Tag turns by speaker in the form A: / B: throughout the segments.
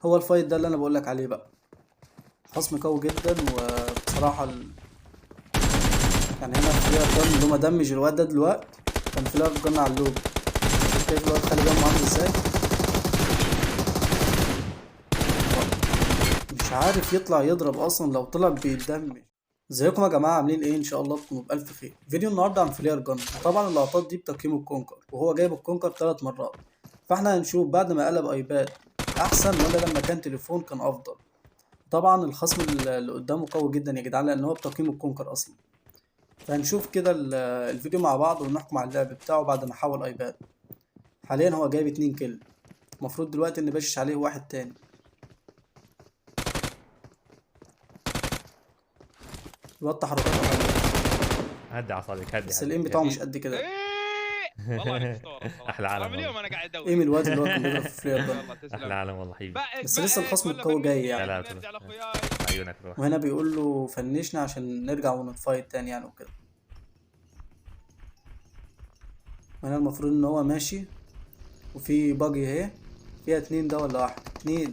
A: هو الفايت ده اللي انا بقولك عليه بقى. خصم قوي جدا، وبصراحة يعني هنا فلير جن اللي هو دمج الواد ده دلوقتي. كان فلير جن على اللوب. شايف الواد خالي جنبه عامل ازاي؟ مش عارف يطلع يضرب اصلا، لو طلع بيتدمج. ازيكم يا جماعه، عاملين ايه؟ ان شاء الله تكونوا بالف خير. فيديو النهارده عن فلير جن، وطبعا اللقطات دي بتقييم الكونكر، وهو جايب الكونكر 3 مرات. فاحنا هنشوف بعد ما قلب ايباد احسن ولا لما كان تليفون كان افضل. طبعا الخصم اللي قدامه قوي جدا يا جدعان، لان هو بتقييم الكونكر اصلا. فهنشوف كده الفيديو مع بعض، ونحكم على اللعب بتاعه بعد ما حول ايباد. حاليا هو جايب 2 كيل. المفروض دلوقتي ان باشش عليه واحد تاني. الواد تحركاته حلوه،
B: هدي اعصابك، هدي
A: بس
B: هدي
A: الايم بتاعه
B: هدي.
A: مش قد كده.
C: والله انك اسطوره الصراحه.
B: احلى عالم
C: من اليوم
B: والله.
C: انا قاعد
A: ايم
C: ادورك.
A: الواد اللي هو كان بيضرب في فلير
C: حبيبي
A: جن.
C: والله
B: احلى
C: تسلم.
B: عالم والله حبيبي.
A: بس
C: اسمع
A: لسه
C: ايش
A: الخصم
C: ولا
A: القوي جاي
C: فنشني
B: لا
A: يعني.
B: لا
C: عشان نرجع لاخوياي.
B: عيونك روح.
A: وهنا بيقول له فنشنا عشان نرجع ونتفايت تاني يعني وكده. وهنا المفروض ان هو ماشي، وفي باجي اهي. فيها 2 ده ولا واحد؟ 2.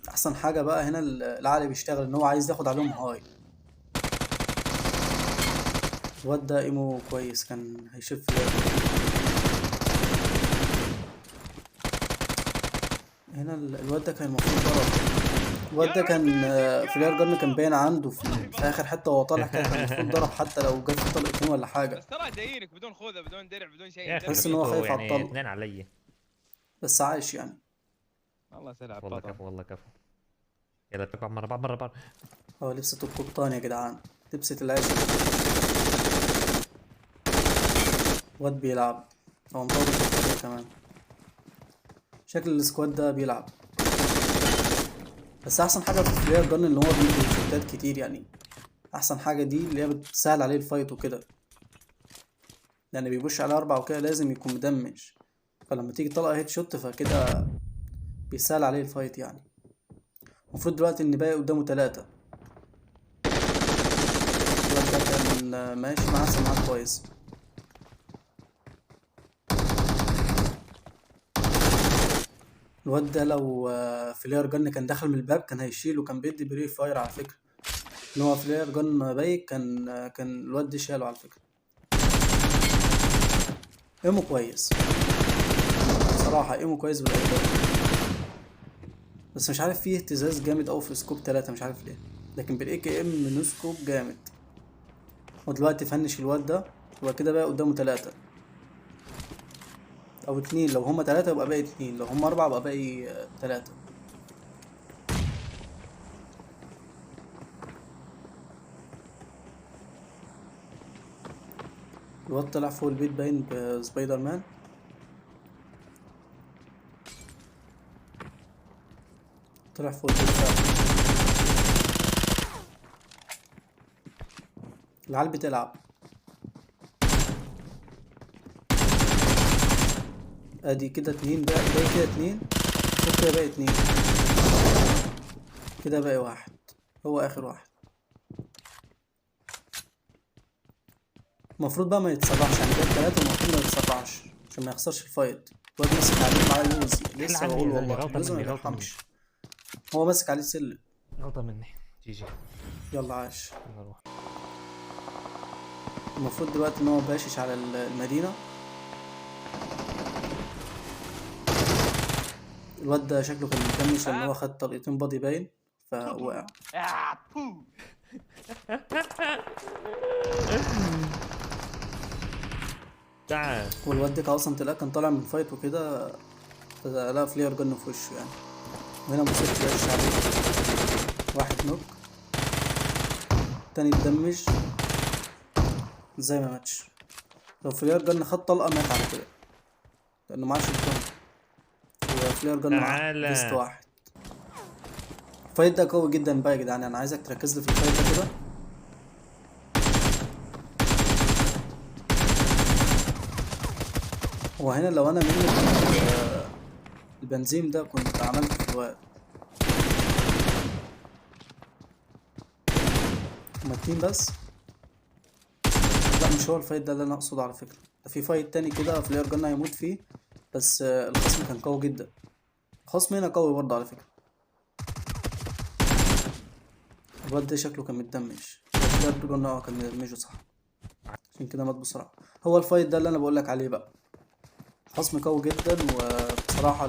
A: احسن حاجة بقى هنا العقل بيشتغل، ان هو عايز ياخد عليهم هاي. الواد ده ايمو كويس، كان هيشوف هنا الواد ده كان المفروض ضرب. الواد ده كان فلير جن كان باين عنده في اخر حتة وهو طالع كده، كان المفروض ضرب حتى لو جت في طلقتين ولا حاجة.
C: بس ترى جايينك بدون خوذه بدون درع بدون شيء
B: يا اخي
A: تحس
C: مدرب
A: ان هو
C: يعني.
B: انتوا
A: خايف على
B: يعني
A: الطلق،
B: اثنين علي.
A: بس عايش يعني.
C: والله سلعب
B: والله
C: بطل.
B: كفو والله كفو. يلا تقع مرة بعد مرة بعد.
A: هو لبسة القبطان يا جدعان، لبسة العيشة. واد بيلعب، هو مطور الشخصية كمان. شكل السكواد ده بيلعب. بس احسن حاجة في فلير جن ان هو بيدي شوتات كتير يعني. احسن حاجة دي اللي هي بتسهل عليه الفايت وكده، يعني بيبوش على 4 وكده لازم يكون مدمج. فلما تيجي طلقة هيد شوت فكده بيسهل عليه الفايت يعني. المفروض دلوقتي ان باقي قدامه 3. الواد ده كان ماشي معاه سماعات كويس. الواد ده لو فلير جن كان دخل من الباب كان هيشيله، كان بيدي بري فاير على فكرة. ان هو فلير جن بايك كان الواد ده شاله على فكرة. ايمو كويس بصراحة، ايمو كويس بالايباد. بس مش عارف فيه اهتزاز جامد اوي في سكوب 3، مش عارف ليه. لكن بالاي كي ام نو سكوب جامد. ودلوقتي فنش الواد ده، وبعد كده بقى قدامه 3 او 2. لو هما 3 يبقى باقي 2، لو هما 4 يبقى باقي 3. الواد طلع فوق البيت باين بسبايدر مان. طلع فوق البيت فعلا. العيال بتلعب. ادي كده 2 بقى، باقي كده 2. شوف كده باقي 2. كده باقي 1، هو اخر واحد. المفروض بقى ما يتسرعش يعني، ده 3 المفروض ما يتسرعش عشان ما يخسرش الفايت. الواد ماسك عليه معاه يوزي، لسه بقول والله
B: غلطة
A: يوزي ما
B: مني غلطة مني.
A: بيرحمش. هو ماسك عليه سلم.
B: غلطة مني. جي.
A: يلا عاش.
B: يلا روح.
A: المفروض دلوقتي ان هو باشش على المدينة. الواد ده شكله كان مكمش لان هو خد طلقتين بادي باين فوقع.
B: تعال.
A: والواد ده اصلا تلاقيه كان طالع من فايت وكده، فلا فلير جن في وشه يعني. وهنا مصير فلاش عليه، واحد نوك، تاني اتدمج زي ما ماتش. لو فلير جن خد طلقة مات على كده، لأنه معاه شوتجن. وفلير جن معاه فيست
B: تعالى.
A: واحد. الفايت ده قوي جدا بقى يا جدعان، أنا عايزك تركز لي في الفايت ده كده. وهنا لو أنا مني البنزين ده كنت عملت في الواد. هما 2 بس. لا مش هو الفايت ده اللي أنا أقصده على فكرة، ده في فايت تاني كده فلير جن هيموت فيه. بس الخصم كان قوي جدا. خصم هنا قوي برضه على فكرة. الواد ده شكله كان متدمج. بجد قلنا كان مدمجه صح، عشان كده مات بسرعة. هو الفايت ده اللي انا بقولك عليه بقى، خصم قوي جدا. وبصراحة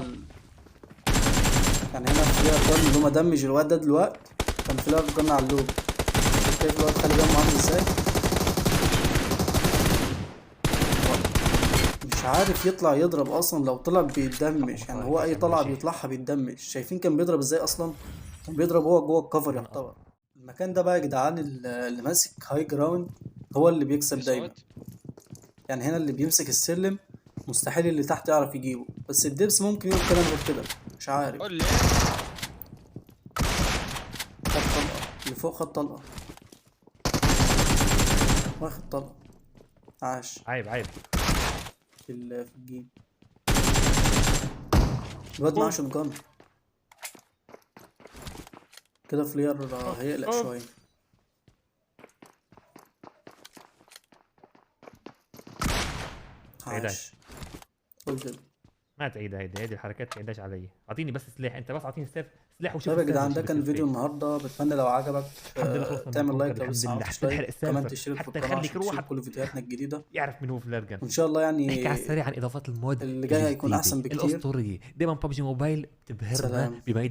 A: يعني هنا فلير جن اللي هو دمج الواد ده دلوقتي، كان فلير جن على اللوب. شايف الواد خلي بالك عامل ازاي، مش عارف يطلع يضرب اصلا، لو طلع بيتدمج. يعني هو اي طلعة بيطلعها بيتدمج. شايفين كان بيضرب ازاي اصلا، كان بيضرب هو جوه الكفر يعتبر. المكان ده بقى يا جدعان اللي ماسك هاي جراوند هو اللي بيكسب دايما.
C: صوت.
A: يعني هنا اللي بيمسك السلم مستحيل اللي تحت يعرف يجيبه، بس الدبس ممكن يقول كلام غير كده، مش عارف.
C: قول لي.
A: خد طلقة اللي فوق، خد طلقة، واخد طلقة. عاش
B: عيب عيب.
A: في الجيم. الواد معاه شوت جان كده. فلير هيقلق شوية. عاش. قلت
B: ما تعيد هيدي الحركات، تعيدهاش علي. اعطيني بس سلاح، انت بس اعطيني سلاح وشوف
A: طيب يا
B: السالفة
A: جدعان، ده
B: شو
A: كان
B: بتصير
A: فيديو
B: فيه.
A: النهارده. بتمنى لو عجبك
B: الحمد لله خلصنا من
A: تعمل لايك
B: الكونكر،
A: لو لسه
B: الحمد
A: ما
B: لله.
A: عملتش
B: حتى
A: لايك،
B: نحرق
A: كمان
B: السيرفر،
A: تشترك في
B: حتى
A: القناه
B: نخلي
A: عشان
B: كل
A: تشوف
B: واحد
A: كل فيديوهاتنا الجديده.
B: يعرف من هو فلير جن.
A: وان شاء الله
B: نحكي على
A: يعني
B: السريع عن اضافات المود
A: اللي جاي هيكون احسن
B: الجديدة.
A: بكتير.
B: الاسطوريه. دايما ببجي موبايل بتبهرنا
A: سلام.
B: بميدان